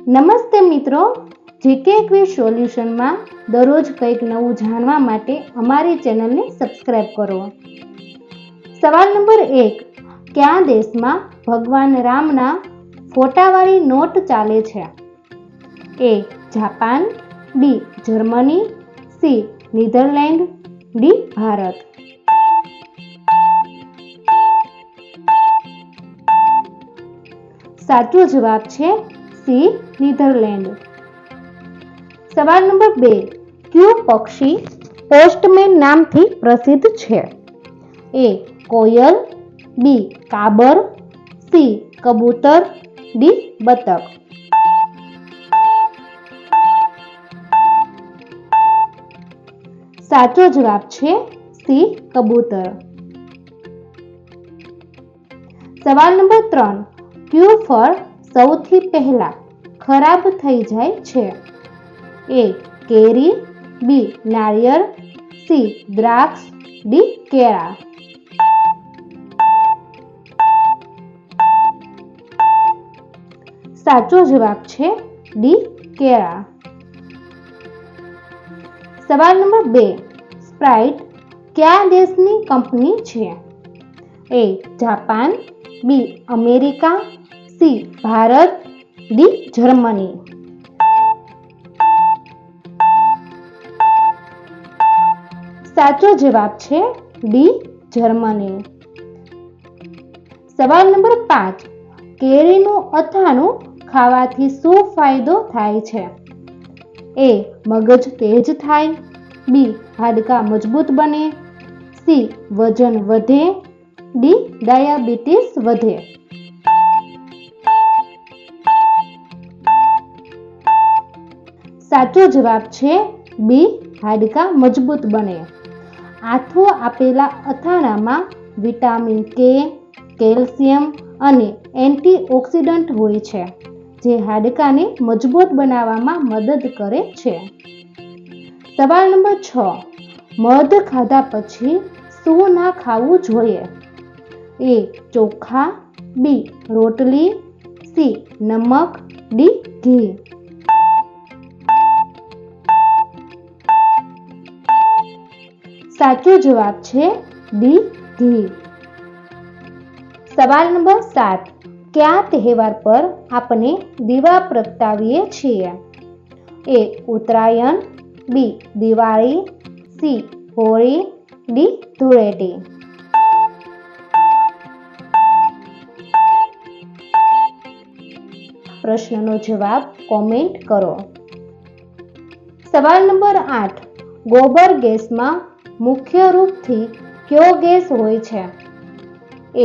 નમસ્તે મિત્રો, GK quiz સોલ્યુશનમાં દરરોજ કંઈક નવું જાણવા માટે અમારી ચેનલને સબસ્ક્રાઇબ કરો. સવાલ નંબર 1. કયા દેશમાં ભગવાન રામના ફોટાવાળી નોટ ચાલે છે? A. Japan, B. Germany, C. Netherland, D. Bharat. સાચો જવાબ છે C. નીધરલેન્ડ. સવાલ નંબર 2. કયું પક્ષી પોસ્ટમેન નામથી પ્રસિદ્ધ છે? A. Koyal, B. કાબર, C. કબૂતર, D. બતક. સાચો જવાબ છે C. કબૂતર. સવાલ નંબર 3. કયું ફળ સૌથી પહેલા ખરાબ થઈ જાય છે? A. Carry, B. નાળિયેર, C. દ્રાક્ષ, D. કેળા. સાચો જવાબ છે D. કેળા. સવાલ નંબર 2. સ્પ્રાઇટ કયા દેશની કંપની છે? A. Japan, B. America, C. Bharat, D. Germany. સાચો જવાબ છે D. જર્મની. સવાલ નંબર 5. કેરીનું અથાણું ખાવાથી શું ફાયદો થાય છે? A. મગજ તેજ થાય, B. હાડકાં મજબૂત બને, C. વજન વધે, D. ડાયાબિટીસ વધે. સાચો જવાબ છે B. હાડકાં મજબૂત બને. આથો આપેલા અથાણામાં વિટામિન K, કેલ્શિયમ અને એન્ટીઓક્સિડન્ટ હોય છે, જે હાડકાને મજબૂત બનાવવામાં મદદ કરે છે. સવાલ નંબર 6. મધ ખાધા પછી શું ના ખાવું જોઈએ? A. ચોખા, B. રોટલી, C. નમક, D. ઘી. સાચો જવાબ છે D. ઘી. સવાલ નંબર 7. કયા તહેવાર પર આપણે દીવા પ્રગટાવીએ છીએ? A. Uttarayan, B. Diwali, C. Holi, D. Dhuleti. પ્રશ્નનો જવાબ કોમેન્ટ કરો. સવાલ નંબર 8. ગોબર ગેસમાં મુખ્ય રૂપથી કયો ગેસ હોય છે?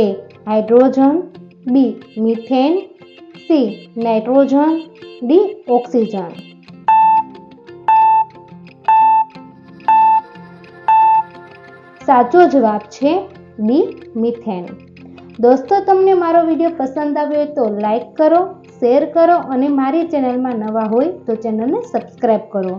A. Hydrogen, B. Methane, C. Nitrogen, D. Oxygen. સાચો જવાબ છે D. મિથેન. દોસ્તો, તમને મારો વિડીયો પસંદ આવ્યો તો લાઈક કરો, શેર કરો અને મારી ચેનલમાં નવા હોય તો ચેનલને સબસ્ક્રાઇબ કરો.